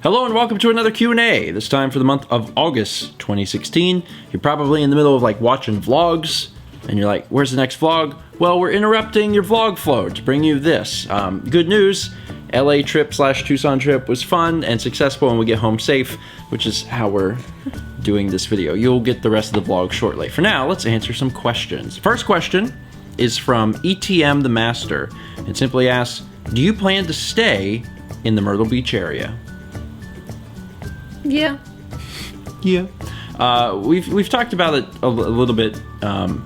Hello and welcome to another Q&A, this time for the month of August 2016. You're probably in the middle of like watching vlogs, and you're like, where's the next vlog? Well, we're interrupting your vlog flow to bring you this. Good news, LA trip / Tucson trip was fun and successful and we get home safe, which is how we're doing this video. You'll get the rest of the vlog shortly. For now, let's answer some questions. First question is from E.T.M The Master. It simply asks, do you plan to stay in the Myrtle Beach area? Yeah. We've talked about it a little bit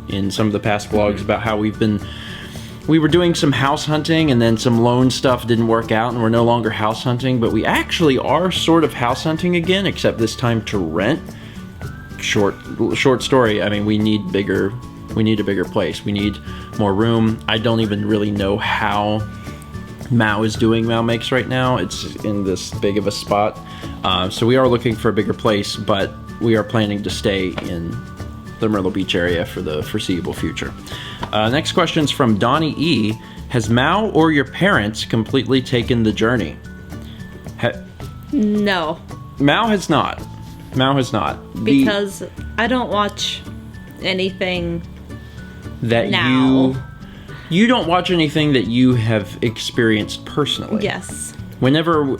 in some of the past vlogs about how we were doing some house hunting and then some loan stuff didn't work out and we're no longer house hunting, but we actually are sort of house hunting again, except this time to rent. Short story, I mean, we need a bigger place. We need more room. I don't even really know how Mao is doing Mao Makes right now. It's in this big of a spot. So we are looking for a bigger place, but we are planning to stay in the Myrtle Beach area for the foreseeable future. Next question is from Donnie E. Has Mao or your parents completely taken the journey? No. Mao has not. Mao has not. Because I don't watch anything that now. You don't watch anything that you have experienced personally. Yes. Whenever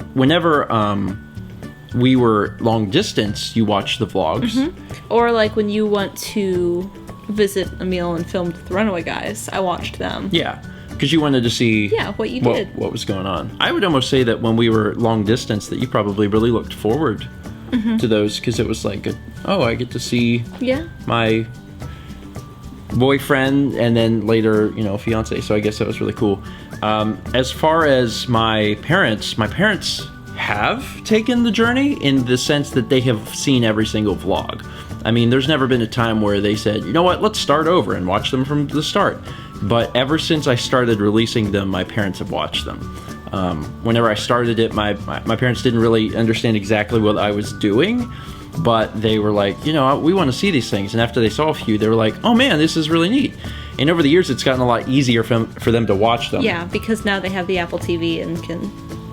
we were long distance, you watched the vlogs. Mm-hmm. Or like when you went to visit Emil and filmed the Runaway Guys, I watched them. Yeah, because you wanted to see what you did. What was going on. I would almost say that when we were long distance that you probably really looked forward to those, because it was like, I get to see my boyfriend and then later, fiance. So I guess that was really cool. As far as my parents have taken the journey in the sense that they have seen every single vlog. I mean, there's never been a time where they said, you know what, let's start over and watch them from the start. But ever since I started releasing them, my parents have watched them. Whenever I started it, my parents didn't really understand exactly what I was doing, but they were like, we want to see these things. And after they saw a few, they were like, oh man, this is really neat. And over the years, it's gotten a lot easier for them to watch them. Yeah, because now they have the Apple TV and can...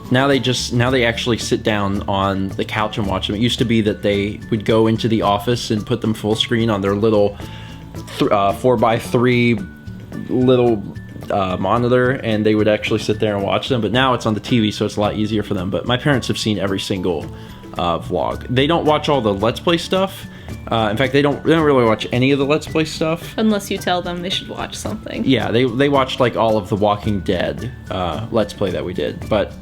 Now they actually sit down on the couch and watch them. It used to be that they would go into the office and put them full screen on their little 4x3 little monitor, and they would actually sit there and watch them. But now it's on the TV, so it's a lot easier for them. But my parents have seen every single vlog. They don't watch all the Let's Play stuff. In fact, they don't really watch any of the Let's Play stuff. Unless you tell them they should watch something. Yeah, they watched like all of the Walking Dead Let's Play that we did. But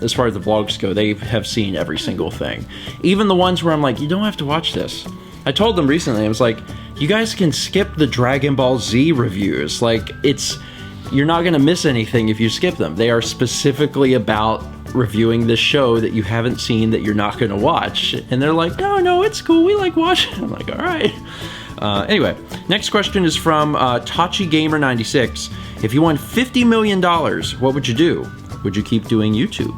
as far as the vlogs go, they have seen every single thing. Even the ones where I'm like, you don't have to watch this. I told them recently, I was like, you guys can skip the Dragon Ball Z reviews. Like, you're not going to miss anything if you skip them. They are specifically about reviewing this show that you haven't seen that you're not going to watch. And they're like, no, it's cool. We like watching. I'm like, all right. Anyway, next question is from TachiGamer96. If you won $50 million, what would you do? Would you keep doing YouTube?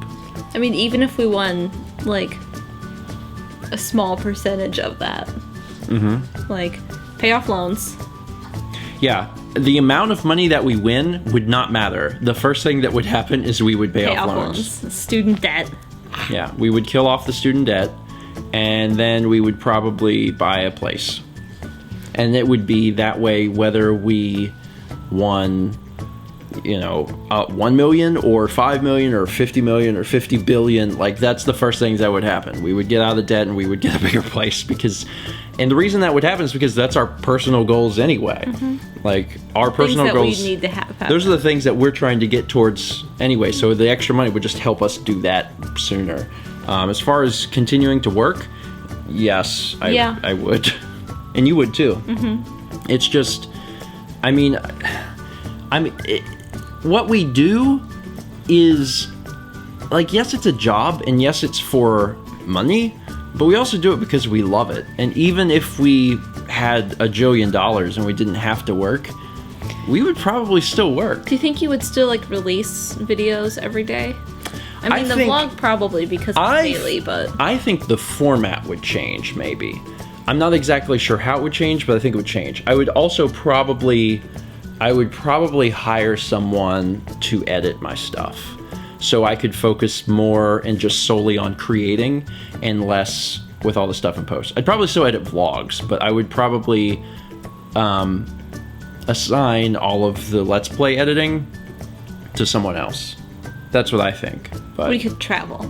I mean, even if we won, like, a small percentage of that. Mm-hmm. Like, pay off loans. Yeah. The amount of money that we win would not matter. The first thing that would happen is we would pay off loans. Student debt. Yeah, we would kill off the student debt, and then we would probably buy a place. And it would be that way whether we won, 1 million or 5 million or 50 million or 50 billion. Like, that's the first things that would happen. We would get out of the debt and we would get a bigger place and the reason that would happen is because that's our personal goals anyway. Mm-hmm. Like, our personal goals, we need to have those are the things that we're trying to get towards anyway. So the extra money would just help us do that sooner. As far as continuing to work, yes, I would. And you would too. Mm-hmm. It's just, what we do is, like, yes, it's a job, and yes, it's for money, but we also do it because we love it. And even if we had $1 jillion and we didn't have to work, we would probably still work. Do you think you would still, like, release videos every day? I mean, the vlog probably because it's daily, but... I think the format would change, maybe. I'm not exactly sure how it would change, but I think it would change. I would also probably hire someone to edit my stuff. so I could focus more and just solely on creating and less with all the stuff in post. I'd probably still edit vlogs, but I would probably assign all of the Let's Play editing to someone else. That's what I think. But we could travel.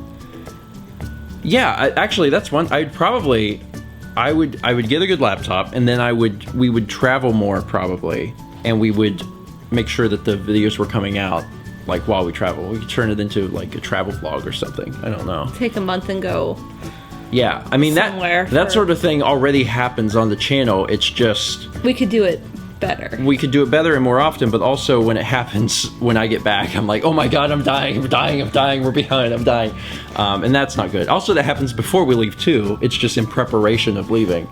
Yeah, actually, that's one. I would get a good laptop, and then we would travel more probably, and we would make sure that the videos were coming out like while we travel. We could turn it into like a travel vlog or something. I don't know. Take a month and go. Yeah, I mean that sort of thing already happens on the channel. It's just we could do it better. We could do it better and more often, but also when it happens, when I get back, I'm like, oh my god, I'm dying, we're behind, I'm dying. And that's not good. Also, that happens before we leave too. It's just in preparation of leaving.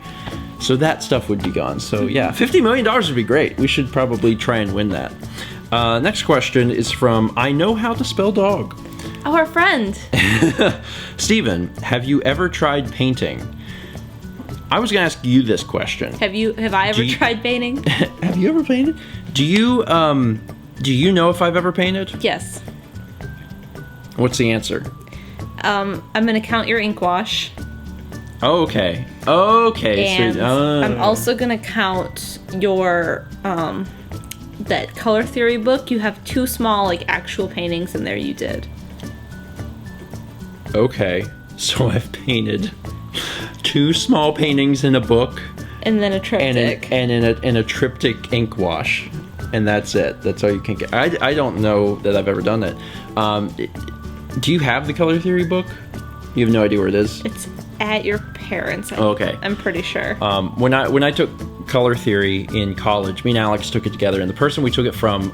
So that stuff would be gone. So yeah, $50 million would be great. We should probably try and win that. Next question is from IKnowHowToSpellDog. Oh, our friend. Stephen, have you ever tried painting? I was gonna ask you this question. Have I ever tried painting? Have you ever painted? Do you know if I've ever painted? Yes. What's the answer? I'm gonna count your ink wash. Oh, okay. Okay. And So, I'm also gonna count your that color theory book. You have 2 small like actual paintings in there you did. Okay. So I've painted 2 small paintings in a book, and then a triptych, and in a triptych ink wash, and that's it. That's all you can get. I don't know that I've ever done that. Do you have the color theory book? You have no idea where it is. It's at your parents'. Okay. I'm pretty sure. When I took color theory in college, me and Alex took it together, and the person we took it from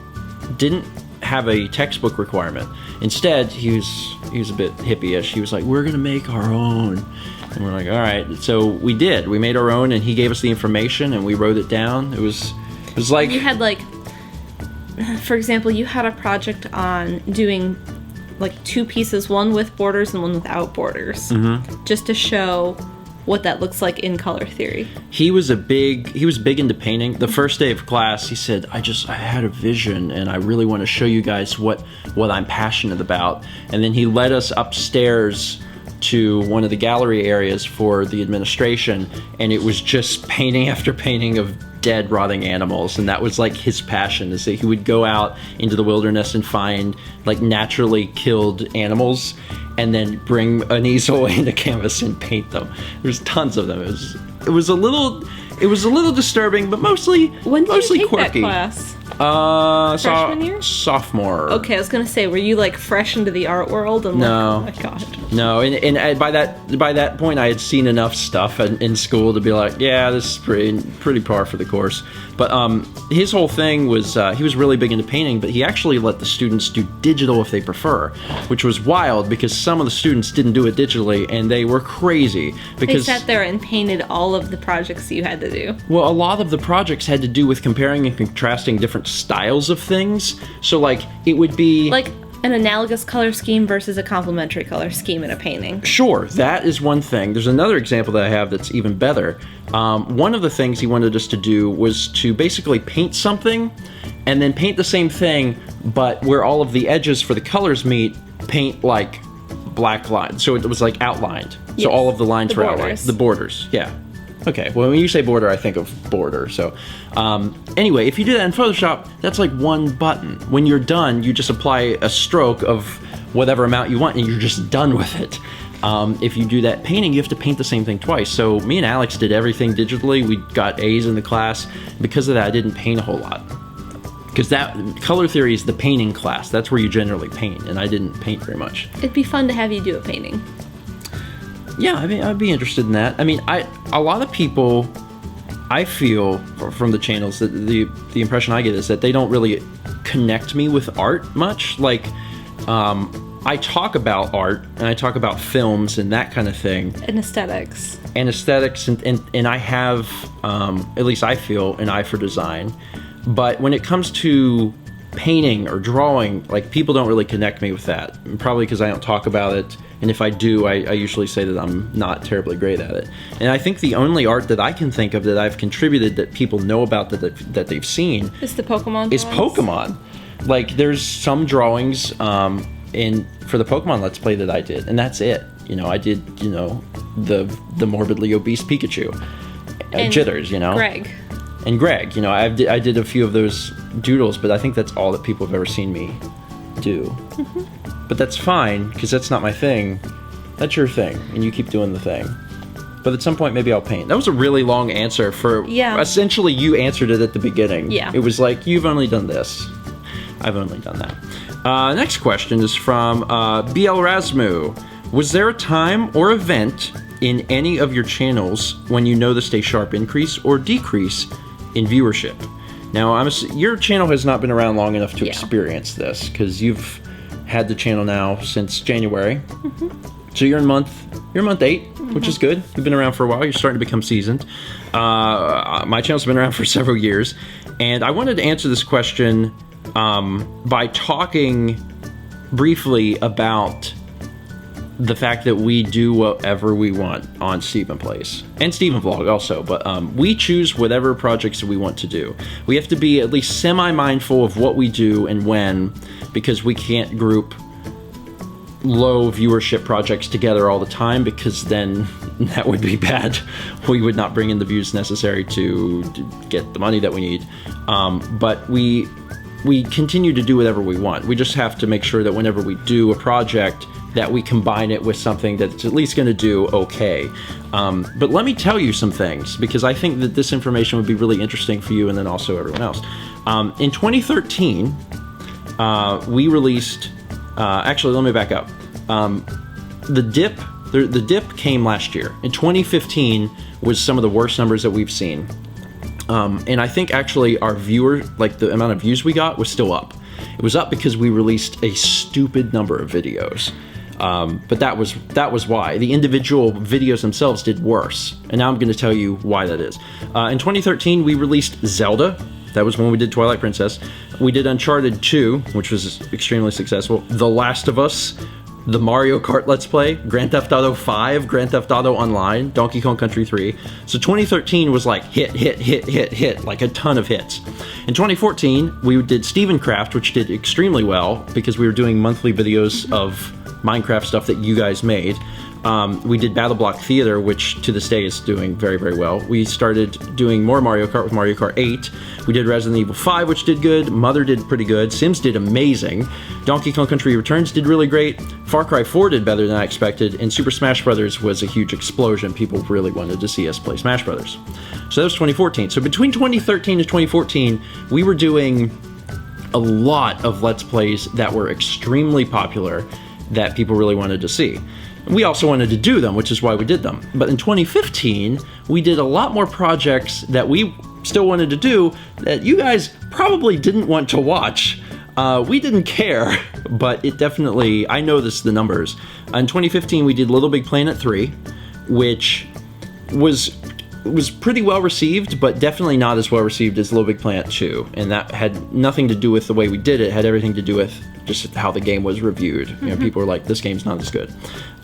didn't have a textbook requirement. Instead, he was a bit hippie-ish. He was like, we're gonna make our own. And we're like, all right. So we did. We made our own, and he gave us the information, and we wrote it down. It was like... You had, like... For example, you had a project on doing, like, 2 pieces, one with borders and one without borders. Mm-hmm. Just to show what that looks like in color theory. He was big into painting. The first day of class, he said, I had a vision, and I really want to show you guys what I'm passionate about. And then he led us upstairs to one of the gallery areas for the administration, and it was just painting after painting of dead, rotting animals, and that was like his passion, is that he would go out into the wilderness and find like naturally killed animals and then bring an easel and a canvas and paint them. There's tons of them. It was a little disturbing, but mostly when did you take quirky. That class? Freshman year? Sophomore. Okay, I was gonna say, were you like fresh into the art world? And no. Like, oh my god. No, and by that point, I had seen enough stuff in school to be like, yeah, this is pretty par for the course. But his whole thing was he was really big into painting, but he actually let the students do digital if they prefer, which was wild because some of the students didn't do it digitally, and they were crazy because they sat there and painted all of the projects you had to do. Well, a lot of the projects had to do with comparing and contrasting different styles of things. So, like, it would be like an analogous color scheme versus a complementary color scheme in a painting. Sure, that is one thing. There's another example that I have that's even better. One of the things he wanted us to do was to basically paint something and then paint the same thing, but where all of the edges for the colors meet, paint like black lines. So it was like outlined. Yes. So all of the lines were outlined. The borders, yeah. Okay, well, when you say border, I think of border. So anyway, if you do that in Photoshop, that's like one button. When you're done, you just apply a stroke of whatever amount you want, and you're just done with it. If you do that painting, you have to paint the same thing twice. So me and Alex did everything digitally. We got A's in the class. Because of that, I didn't paint a whole lot. Because that color theory is the painting class. That's where you generally paint, and I didn't paint very much. It'd be fun to have you do a painting. Yeah, I mean, I'd be interested in that. I mean, a lot of people, I feel from the channels that the impression I get is that they don't really connect me with art much. Like, I talk about art and I talk about films and that kind of thing. And aesthetics. And I have, at least I feel, an eye for design. But when it comes to painting or drawing, like, people don't really connect me with that. Probably because I don't talk about it. And if I do, I usually say that I'm not terribly great at it. And I think the only art that I can think of that I've contributed that people know about that they've seen is the Pokemon. Is Pokemon. Like, there's some drawings and for the Pokemon Let's Play that I did, and that's it. You know, I did, you know, the morbidly obese Pikachu, And Jitters, you know, Greg. and Greg. You know, I did a few of those doodles, but I think that's all that people have ever seen me do. But that's fine, because that's not my thing. That's your thing, and you keep doing the thing. But at some point, maybe I'll paint. That was a really long answer for... Yeah. Essentially, you answered it at the beginning. Yeah. It was like, you've only done this. I've only done that. Next question is from blrasmu. Was there a time or event in any of your channels when you noticed a sharp increase or decrease in viewership? Now, your channel has not been around long enough to experience this, because you've had the channel now since January. So you're in month 8, which is good. You've been around for a while. You're starting to become seasoned. My channel's been around for several years, and I wanted to answer this question by talking briefly about the fact that we do whatever we want on Stephen Plays and StephenVlog also, but we choose whatever projects we want to do. We have to be at least semi-mindful of what we do and when, because we can't group low viewership projects together all the time, because then that would be bad. We would not bring in the views necessary to get the money that we need. But we continue to do whatever we want. We just have to make sure that whenever we do a project, that we combine it with something that's at least going to do okay. But let me tell you some things, because I think that this information would be really interesting for you and then also everyone else. In 2013, we released... actually, let me back up. The dip came last year. In 2015 was some of the worst numbers that we've seen. And I think actually our the amount of views we got was still up. It was up because we released a stupid number of videos. But that was why. The individual videos themselves did worse. And now I'm going to tell you why that is. In 2013, we released Zelda. That was when we did Twilight Princess. We did Uncharted 2, which was extremely successful. The Last of Us, the Mario Kart Let's Play, Grand Theft Auto 5, Grand Theft Auto Online, Donkey Kong Country 3. So 2013 was like hit, like a ton of hits. In 2014, we did StephenCraft, which did extremely well because we were doing monthly videos of Minecraft stuff that you guys made. We did Battle Block Theater, which to this day is doing very, very well. We started doing more Mario Kart with Mario Kart 8. We did Resident Evil 5, which did good. Mother did pretty good. Sims did amazing. Donkey Kong Country Returns did really great. Far Cry 4 did better than I expected. And Super Smash Bros. Was a huge explosion. People really wanted to see us play Smash Bros. So that was 2014. So between 2013 and 2014, we were doing a lot of Let's Plays that were extremely popular that people really wanted to see. We also wanted to do them, which is why we did them. But in 2015, we did a lot more projects that we still wanted to do that you guys probably didn't want to watch. We didn't care, but it definitely, I noticed the numbers. In 2015, we did Little Big Planet 3, which was pretty well received, but definitely not as well received as Little Big Planet 2. And that had nothing to do with the way we did it. It had everything to do with just how the game was reviewed. You know, people were like, this game's not as good.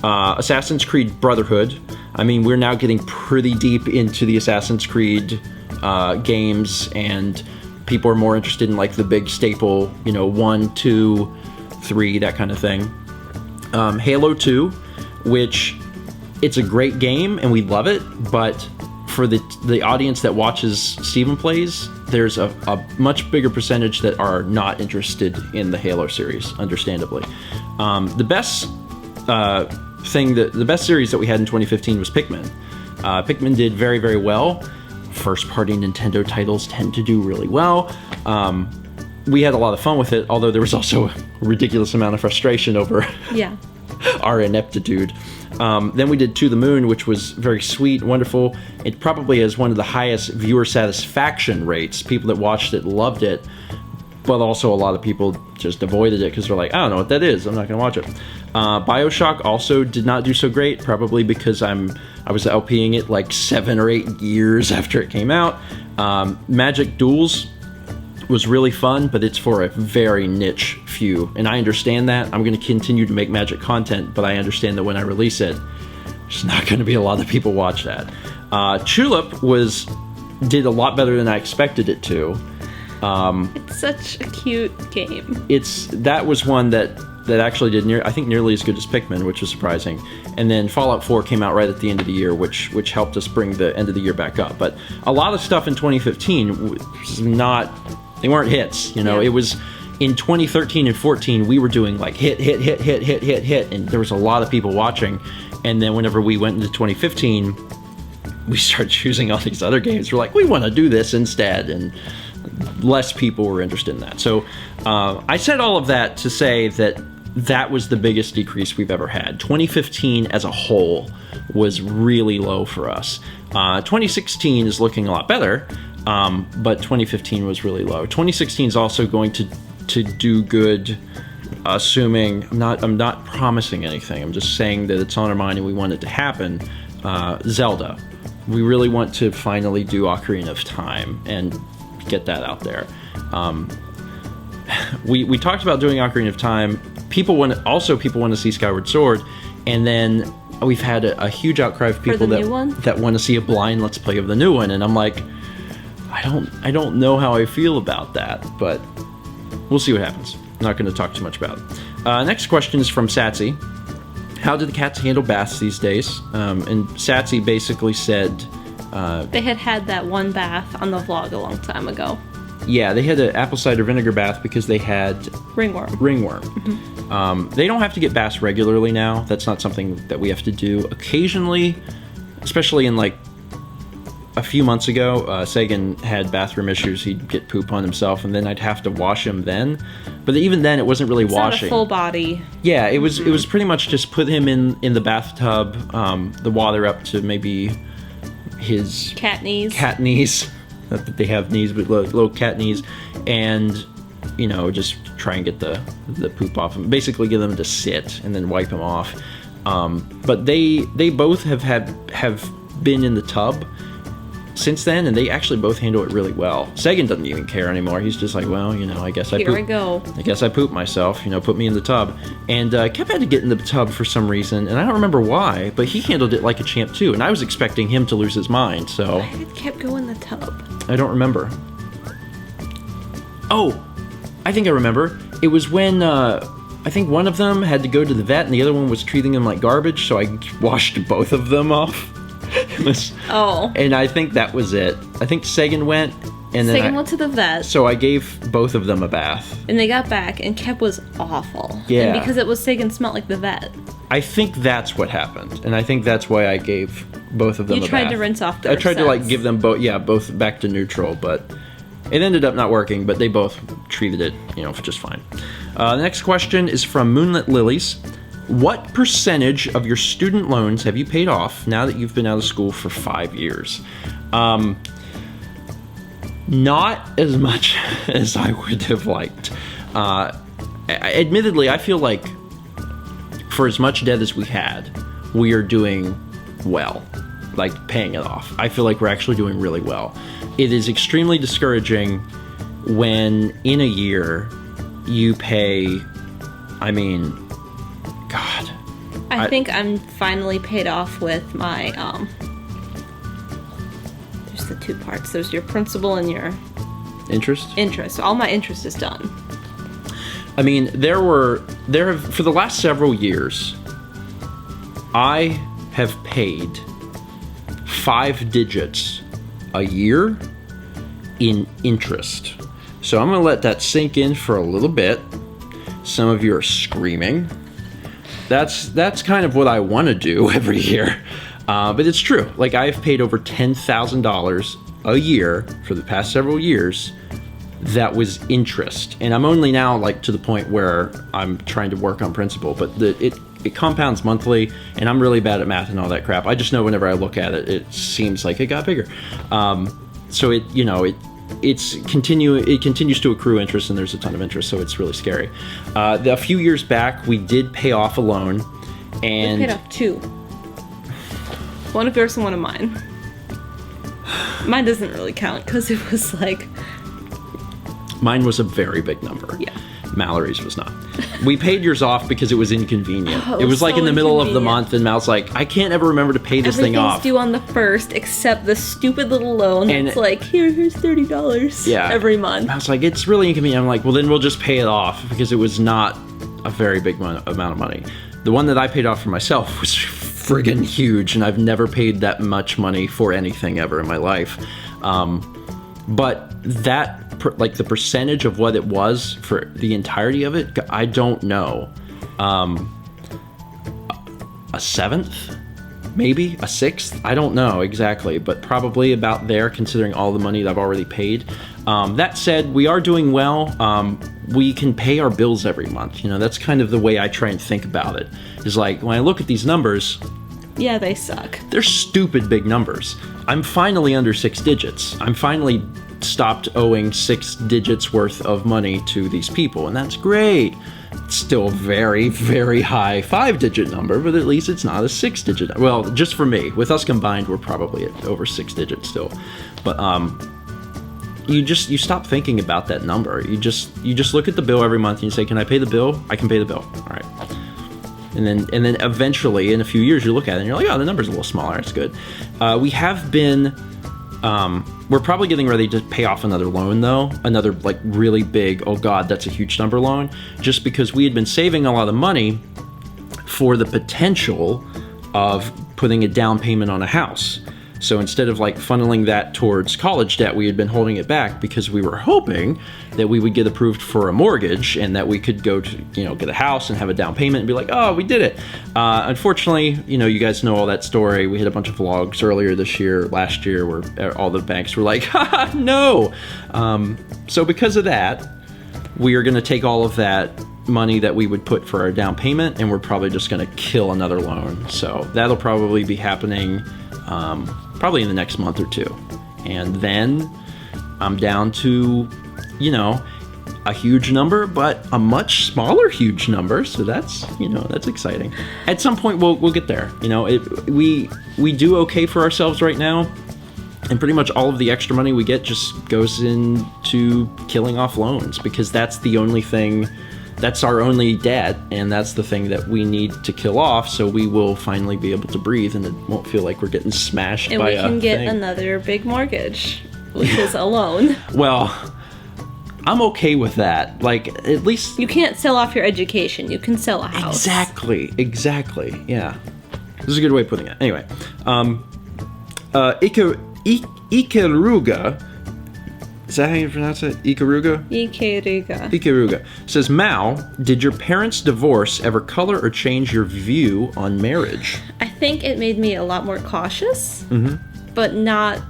Assassin's Creed Brotherhood. I mean, we're now getting pretty deep into the Assassin's Creed games, and people are more interested in like the big staple, you know, 1, 2, 3, that kind of thing. Halo 2, which it's a great game and we love it, but for the audience that watches Stephen Plays, there's a much bigger percentage that are not interested in the Halo series, understandably. The best series that we had in 2015 was Pikmin. Pikmin did very, very well. First-party Nintendo titles tend to do really well. We had a lot of fun with it, although there was also a ridiculous amount of frustration over our ineptitude. Then we did To the Moon, which was very sweet, wonderful. It probably has one of the highest viewer satisfaction rates. People that watched it loved it, but also a lot of people just avoided it because they're like, I don't know what that is, I'm not going to watch it. BioShock also did not do so great, probably because I was LPing it like 7 or 8 years after it came out. Magic Duels was really fun, but it's for a very niche few, and I understand that. I'm going to continue to make Magic content, but I understand that when I release it, there's not going to be a lot of people watch that. Tulip did a lot better than I expected it to. It's such a cute game. That was one that that actually did I think nearly as good as Pikmin, which was surprising. And then Fallout 4 came out right at the end of the year, which helped us bring the end of the year back up. But a lot of stuff in 2015 was not, they weren't hits. You know, Yeah. it was in 2013 and 14 we were doing like hit, and there was a lot of people watching. And then whenever we went into 2015, we started choosing all these other games. We're like, we want to do this instead, and less people were interested in that. So I said all of that to say that was the biggest decrease we've ever had. 2015 as a whole was really low for us. 2016 is looking a lot better, but 2015 was really low. 2016 is also going to do good, assuming I'm not promising anything. I'm just saying that it's on our mind and we want it to happen. Zelda. We really want to finally do Ocarina of Time and get that out there. We talked about doing Ocarina of Time. People want to see Skyward Sword, and then we've had a huge outcry of people that want to see a blind Let's Play of the new one, and I'm like, I don't know how I feel about that, but we'll see what happens. I'm not going to talk too much about it. Next question is from Satsy. How do the cats handle baths these days? And Satsy basically said... they had that one bath on the vlog a long time ago. Yeah, they had an apple cider vinegar bath because they had... Ringworm. Mm-hmm. They don't have to get baths regularly now. That's not something that we have to do. Occasionally, especially in like a few months ago, Sagan had bathroom issues. He'd get poop on himself, and then I'd have to wash him then. But even then, it wasn't really washing. Not a full body. Yeah, it was. It was pretty much just put him in the bathtub, the water up to maybe his cat knees. Not that they have knees, but little cat knees, and just try and get the poop off him. Basically, get them to sit and then wipe him off. But they both have been in the tub since then, and they actually both handle it really well. Sagan doesn't even care anymore. He's just like, well, I guess Here I go. I guess I pooped myself. Put me in the tub. And Kep had to get in the tub for some reason, and I don't remember why, but he handled it like a champ too. And I was expecting him to lose his mind. So Why did Kep go in the tub? I don't remember. Oh, I think I remember. It was when I think one of them had to go to the vet, and the other one was treating him like garbage. So I washed both of them off. And I think that was it. I think Sagan went, and then Sagan went to the vet. So I gave both of them a bath. And they got back, and Kep was awful. Yeah. And because it was Sagan smelled like the vet. I think that's what happened, and I think that's why I gave both of them a bath. You tried to rinse off their I tried scents. to give them both back to neutral, but it ended up not working, but they both treated it, just fine. Next question is from Moonlitlilies. What percentage of your student loans have you paid off now that you've been out of school for 5 years? Not as much as I would have liked. Admittedly, I feel like for as much debt as we had, we are doing well, like paying it off. I feel like we're actually doing really well. It is extremely discouraging when in a year you pay, God. I think I'm finally paid off with my, there's the two parts. There's your principal and your... Interest? All my interest is done. There have, for the last several years, I have paid 5 digits a year in interest. So I'm going to let that sink in for a little bit. Some of you are screaming. That's kind of what I want to do every year. But it's true. Like, I've paid over $10,000 a year for the past several years. That was interest. And I'm only now, to the point where I'm trying to work on principal. But it compounds monthly, and I'm really bad at math and all that crap. I just know whenever I look at it, it seems like it got bigger. So it continues to accrue interest, and there's a ton of interest, so it's really scary. A few years back, we did pay off a loan, and We paid off 2. One of yours and one of mine. Mine doesn't really count because it was mine was a very big number. Yeah. Mallory's was not. We paid yours off because it was inconvenient. Oh, it was so in the middle of the inconvenient. month, and Mal's like, I can't ever remember to pay this thing off. Everything's due on the 1st except the stupid little loan that's here's $30 every month. I was like, it's really inconvenient. I'm like, well, then we'll just pay it off because it was not a very big amount of money. The one that I paid off for myself was friggin' huge, and I've never paid that much money for anything ever in my life. But that, like, the percentage of what it was for the entirety of it, I don't know. A seventh? Maybe a sixth? I don't know exactly, but probably about there, considering all the money that I've already paid. That said, we are doing well. We can pay our bills every month. You know, that's kind of the way I try and think about it. Is like, when I look at these numbers... Yeah, they suck. They're stupid big numbers. I'm finally under 6 digits. I'm finally stopped owing 6 digits worth of money to these people, and that's great. It's still a very, very high 5-digit number, but at least it's not a 6-digit. Well, just for me. With us combined, we're probably at over 6 digits still. But you stop thinking about that number. You just look at the bill every month and you say, "Can I pay the bill? I can pay the bill." All right. And then eventually, in a few years, you look at it and you're like, "Oh, the number's a little smaller. It's good." We have been. We're probably getting ready to pay off another loan, though. Another, like, really big, oh god, that's a huge number loan. Just because we had been saving a lot of money for the potential of putting a down payment on a house. So instead of, like, funneling that towards college debt, we had been holding it back because we were hoping that we would get approved for a mortgage and that we could go to, you know, get a house and have a down payment and be like, "Oh, we did it." Unfortunately, you know, you guys know all that story. We had a bunch of vlogs earlier last year, where all the banks were like, "Ha, no." So because of that, we are going to take all of that money that we would put for our down payment, and we're probably just going to kill another loan. So that'll probably be happening probably in the next month or two. And then I'm down to, you know, a huge number, but a much smaller huge number. So that's, you know, that's exciting. At some point we'll get there. You know, we do okay for ourselves right now. And pretty much all of the extra money we get just goes into killing off loans, because that's the only thing, that's our only debt, and that's the thing that we need to kill off, so we will finally be able to breathe, and it won't feel like we're getting smashed by a thing. And we can get another big mortgage, which is a loan. Well, I'm okay with that. Like, at least... You can't sell off your education. You can sell a house. Exactly. Yeah. This is a good way of putting it. Anyway. Ikeruga... Is that how you pronounce it? Ikeruga? Ikeruga. Says, "Mao, did your parents' divorce ever color or change your view on marriage?" I think it made me a lot more cautious, but not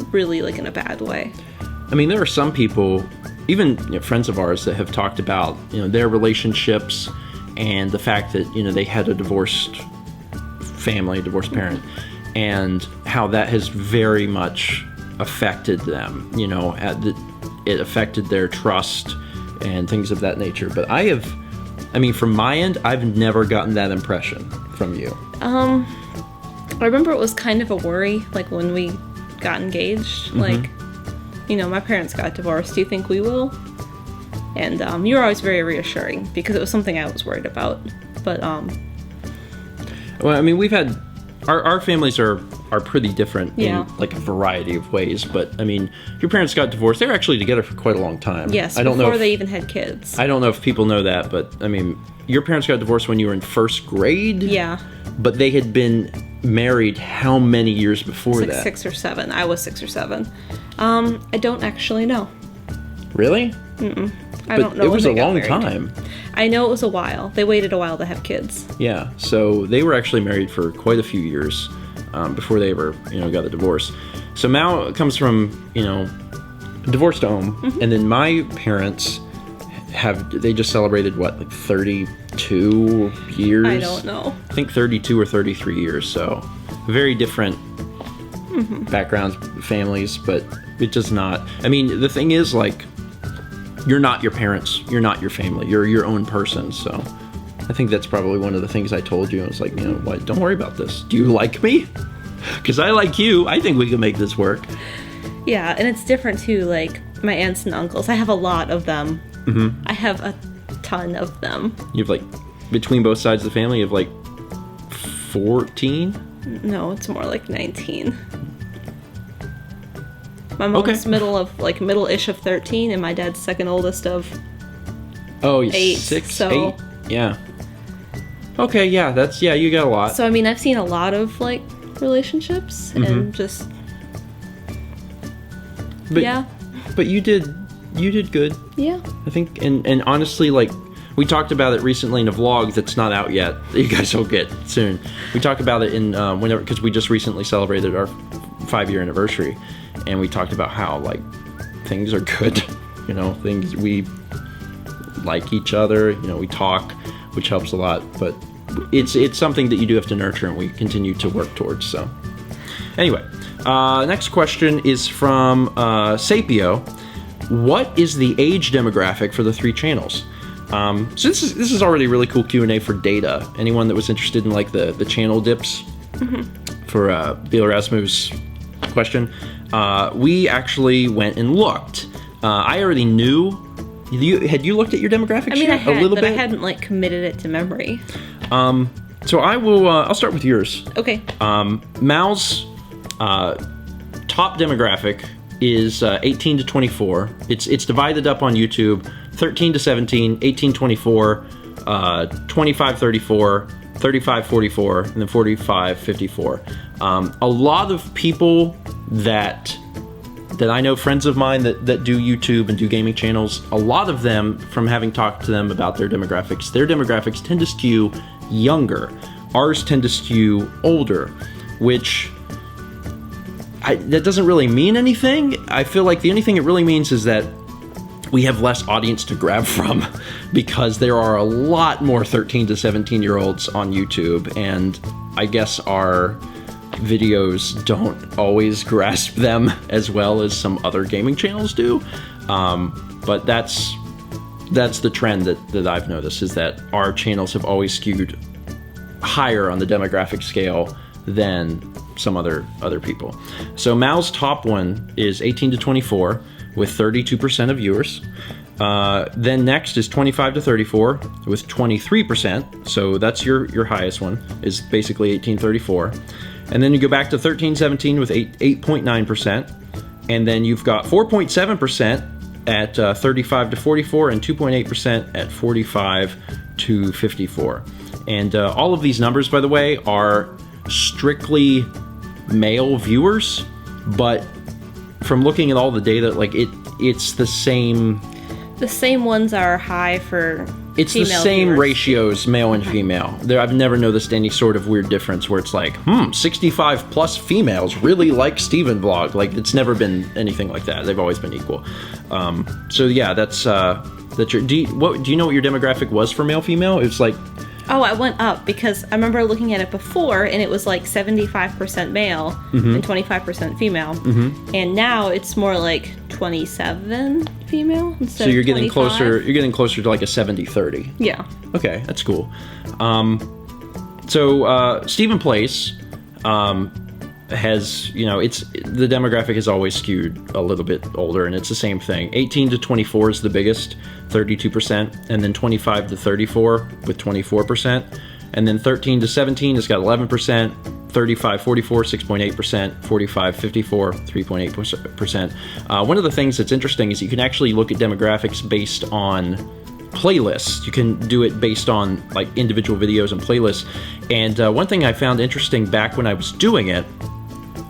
really, like, in a bad way. I mean, there are some people, even, you know, friends of ours, that have talked about, you know, their relationships and the fact that, you know, they had a divorced family, divorced parent, and how that has very much affected them, you know, it affected their trust and things of that nature. But I mean, from my end, I've never gotten that impression from you. I remember it was kind of a worry, like, when we got engaged, like, you know, my parents got divorced, do you think we will? And you were always very reassuring, because it was something I was worried about. But well, I mean, we've had our families are pretty different in, like, a variety of ways. But I mean, your parents got divorced. They were actually together for quite a long time. Yes, before they even had kids. I don't know if people know that, but I mean, your parents got divorced when you were in first grade. Yeah. But they had been married how many years before that? 6 or 7. I was 6 or 7. I don't actually know. Really? I don't know. It was a long time. I know it was a while. They waited a while to have kids. Yeah, so they were actually married for quite a few years before they ever, you know, got the divorce. So Mao comes from, you know, divorced home, and then my parents they just celebrated, what, like 32 years? I don't know. I think 32 or 33 years, so very different backgrounds, families, but it does not, I mean, the thing is, like, you're not your parents, you're not your family, you're your own person. So I think that's probably one of the things I told you. I was like, you know what, don't worry about this. Do you like me? Because I like you. I think we can make this work. Yeah, and it's different too, like my aunts and uncles. I have a lot of them. I have a ton of them. You have, like, between both sides of the family, you have, like, 14? No, it's more like 19. My mom's middle-ish of 13, and my dad's second oldest of Oh, 8. 6, so, 8? Yeah. Okay, yeah, you got a lot. So, I mean, I've seen a lot of, like, relationships and just... yeah. But you did good. Yeah. I think, and honestly, like, we talked about it recently in a vlog that's not out yet, that you guys will get soon. We talked about it in, whenever, because we just recently celebrated our 5-year anniversary, and we talked about how, like, things are good, you know, things, we like each other, you know, we talk, which helps a lot, but it's something that you do have to nurture, and we continue to work towards. So anyway, next question is from Saepio. What is the age demographic for the 3 channels? So this is already a really cool Q&A for data. Anyone that was interested in, like, the channel dips for blrasmu's question, we actually went and looked. I already knew. Had you looked at your demographics? I mean, I had, a little but bit? I hadn't, like, committed it to memory. So I will. I'll start with yours. Okay. Mal's top demographic is 18 to 24. It's divided up on YouTube: 13 to 17, 18 24, 25 34, 35 44, and then 45 54. A lot of people that I know, friends of mine that do YouTube and do gaming channels, a lot of them, from having talked to them about their demographics tend to skew younger. Ours tend to skew older, which that doesn't really mean anything. I feel like the only thing it really means is that we have less audience to grab from, because there are a lot more 13 to 17 year olds on YouTube, and I guess our videos don't always grasp them as well as some other gaming channels do. But that's the trend that I've noticed, is that our channels have always skewed higher on the demographic scale than some other people. So Mal's top one is 18 to 24 with 32% of viewers. Then next is 25 to 34 with 23%. So that's your highest one, is basically 1834. And then you go back to 13-17 with 8.9%. And then you've got 4.7% at 35 to 44 and 2.8% at 45 to 54. And all of these numbers, by the way, are strictly male viewers, but from looking at all the data, like it's the same. The same ones are high for it's female the same viewers. ratios, male and female. I've never noticed any sort of weird difference where it's like, 65 plus females really like StephenVlog. Like, it's never been anything like that. They've always been equal. So yeah, that's your. Do you know what your demographic was for male female? It was like. Oh, I went up because I remember looking at it before, and it was like 75% male and 25% female, and now it's more like 27 female instead. So you're of getting 25. closer. You're getting closer to like a 70-30. Yeah. Okay, that's cool. So Stephen Place has, it's the demographic has always skewed a little bit older, and it's the same thing. 18 to 24 is the biggest, 32%, and then 25 to 34 with 24%, and then 13 to 17 has got 11%, 35 44 6.8%, 45 54 3.8%. One of the things that's interesting is you can actually look at demographics based on playlists. You can do it based on like individual videos and playlists. And one thing I found interesting back when I was doing it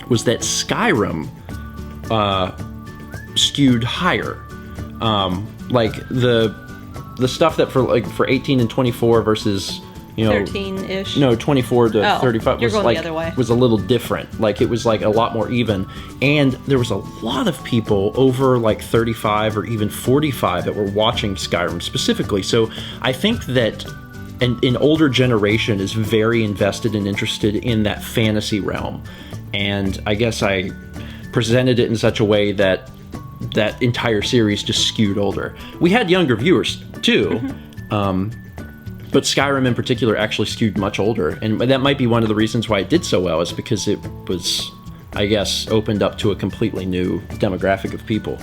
was that Skyrim skewed higher. Like the stuff that for 18 and 24 versus 13-ish. No, 24 to 35 you're was going like the other way. was a little different. Like, it was like a lot more even, and there was a lot of people over like 35 or even 45 that were watching Skyrim specifically. So I think that an older generation is very invested and interested in that fantasy realm, and I guess I presented it in such a way that that entire series just skewed older. We had younger viewers too. But Skyrim in particular actually skewed much older, and that might be one of the reasons why it did so well, is because it was, I guess, opened up to a completely new demographic of people.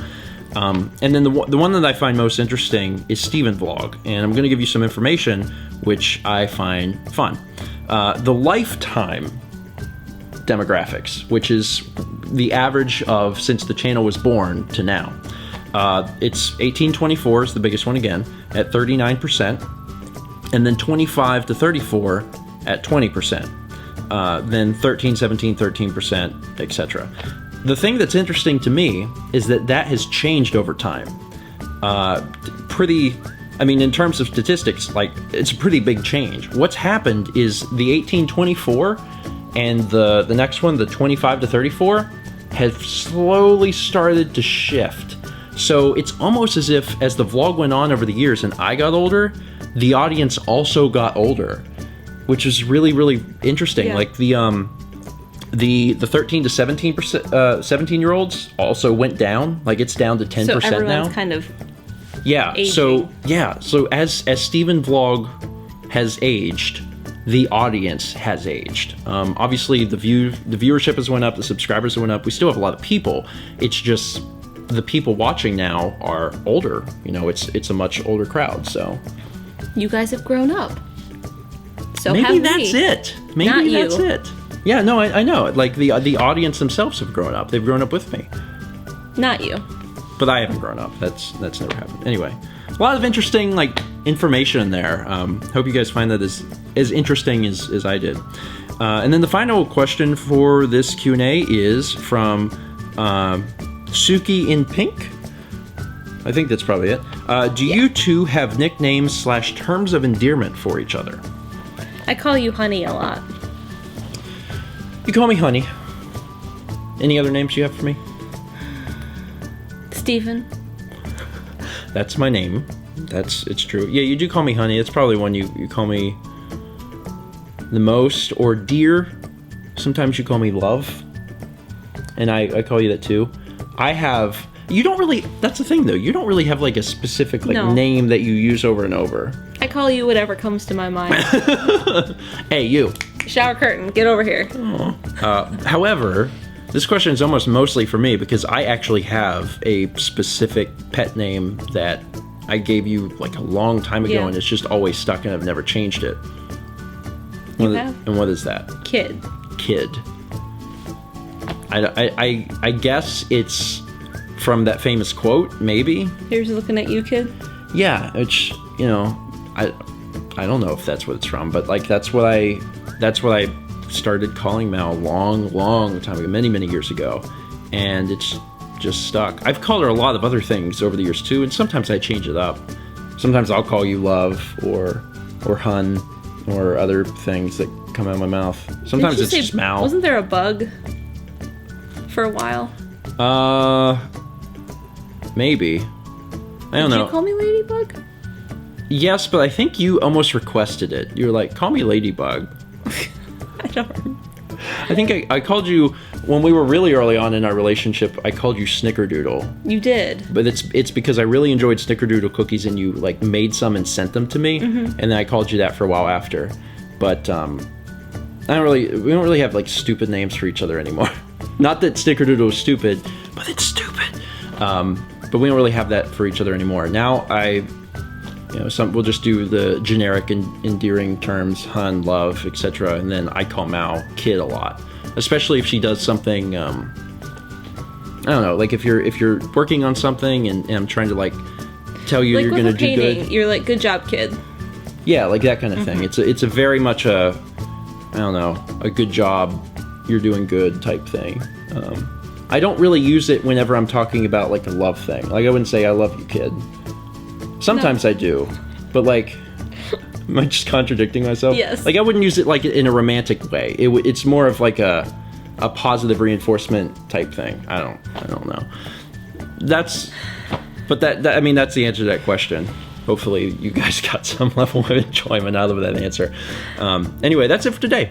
And then the one that I find most interesting is StephenVlog, and I'm going to give you some information which I find fun. The lifetime demographics, which is the average of since the channel was born to now. It's 18-24 is the biggest one again at 39%, and then 25 to 34 at 20%. Then 13, 17, 13%, etc. The thing that's interesting to me is that has changed over time. In terms of statistics, like, it's a pretty big change. What's happened is the 18-24 and the next one, the 25 to 34, have slowly started to shift. So it's almost as if, as the vlog went on over the years and I got older, the audience also got older, which is really, really interesting. Yeah. Like the 13 to 17-year-olds also went down. Like, it's down to 10% so everyone's now. kind of aging. So as StephenVlog has aged, the audience has aged. Obviously, the viewership has went up, the subscribers went up. We still have a lot of people. It's just the people watching now are older. It's a much older crowd. So you guys have grown up. So maybe that's it. Maybe Not that's you. it. Yeah, no, I know. Like, the audience themselves have grown up. They've grown up with me. Not you. But I haven't grown up. That's never happened. Anyway, a lot of interesting, like, information in there. Hope you guys find that as interesting as I did. And then the final question for this Q&A is from Sukiinpink. I think that's probably it. Do you two have nicknames / terms of endearment for each other? I call you honey a lot. You call me honey. Any other names you have for me? Stephen. That's my name. It's true. Yeah, you do call me honey. It's probably one you call me the most. Or dear. Sometimes you call me love. And I call you that too. You don't really, that's the thing though, you don't really have like a specific name that you use over and over. I call you whatever comes to my mind. Hey, you. Shower curtain, get over here. However, this question is almost mostly for me because I actually have a specific pet name that I gave you like a long time ago, and it's just always stuck and I've never changed it. And what is that? Kid. I guess it's from that famous quote, maybe. Here's looking at you, kid. Yeah, which, I don't know if that's what it's from, but like that's what I started calling Mal a long time ago, many years ago, and it's just stuck. I've called her a lot of other things over the years too, and sometimes I change it up. Sometimes I'll call you love or hun or other things that come out of my mouth. Sometimes it's just Mal. Wasn't there a bug for a while? Maybe. I don't know. Did you call me Ladybug? Yes, but I think you almost requested it. You were like, call me Ladybug. I don't remember. I think I called you, when we were really early on in our relationship, I called you Snickerdoodle. You did. But it's because I really enjoyed Snickerdoodle cookies and you like made some and sent them to me, and then I called you that for a while after. But we don't really have like stupid names for each other anymore. Not that Snickerdoodle is stupid, but it's stupid. But we don't really have that for each other anymore. Now we'll just do the generic and endearing terms, hun, love, etc. And then I call Mao kid a lot, especially if she does something. I don't know, like if you're working on something and I'm trying to like tell you you're gonna do good. You're like, good job, kid. Yeah, like that kind of thing. It's a very much a good job, you're doing good type thing. I don't really use it whenever I'm talking about like a love thing. Like I wouldn't say I love you, kid. Sometimes I do, but like, am I just contradicting myself? Yes. Like I wouldn't use it like in a romantic way. It's more of like a positive reinforcement type thing. I don't know. That's the answer to that question. Hopefully you guys got some level of enjoyment out of that answer. Anyway, that's it for today.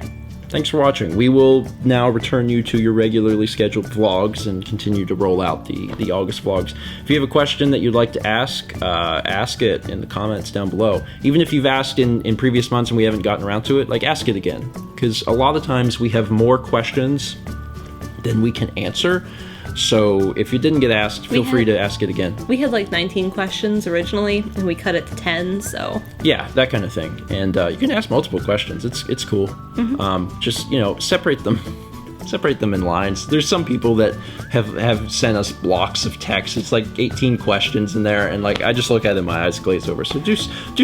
Thanks for watching. We will now return you to your regularly scheduled vlogs and continue to roll out the August vlogs. If you have a question that you'd like to ask it in the comments down below. Even if you've asked in previous months and we haven't gotten around to it, like ask it again. Because a lot of times we have more questions than we can answer. So if you didn't get asked, feel free to ask it again. We had like 19 questions originally, and we cut it to 10, so... Yeah, that kind of thing. And you can ask multiple questions. It's cool. Just, separate them. Separate them in lines. There's some people that have sent us blocks of text. It's like 18 questions in there, and like I just look at it, my eyes glaze over. So do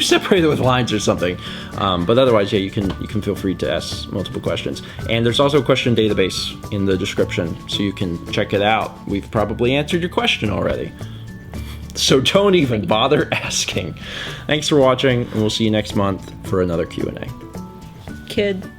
separate it with lines or something. But otherwise, yeah, you can feel free to ask multiple questions. And there's also a question database in the description, so you can check it out. We've probably answered your question already. So don't even bother asking. Thanks for watching, and we'll see you next month for another Q&A. Kid.